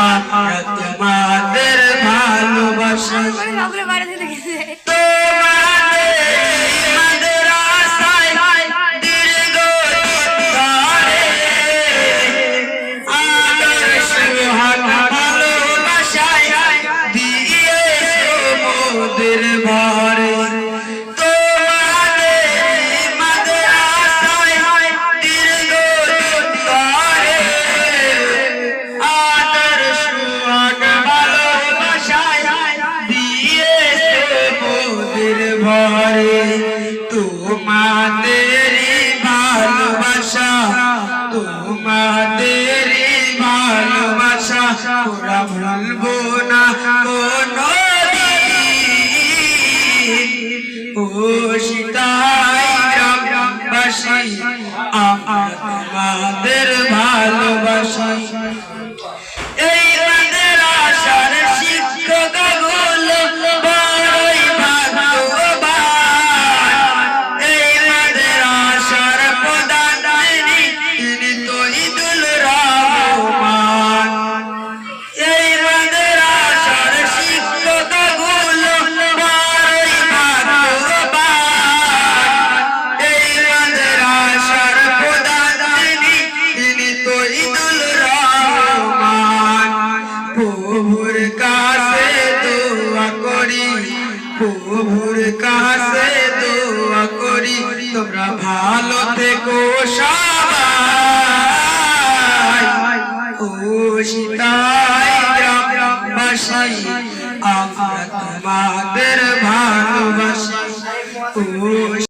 আমরা তোমাদের ভালোবাসা তোমাদেরই ভালোবাসা তোমাদেরই ভালোবাসা ওরা ভুলবো না কোনদিন ও সীতাই গ্রামবাসী আমরা তোমাদের ভালোবাসা এই রাতের আশার শিক্ষক প্রভুর কাছে দোয়া করি তোমরা ভালো থেকো সবাই ও সীতাই গ্রামবাসী আমরা তোমাদের ভালোবাসি ও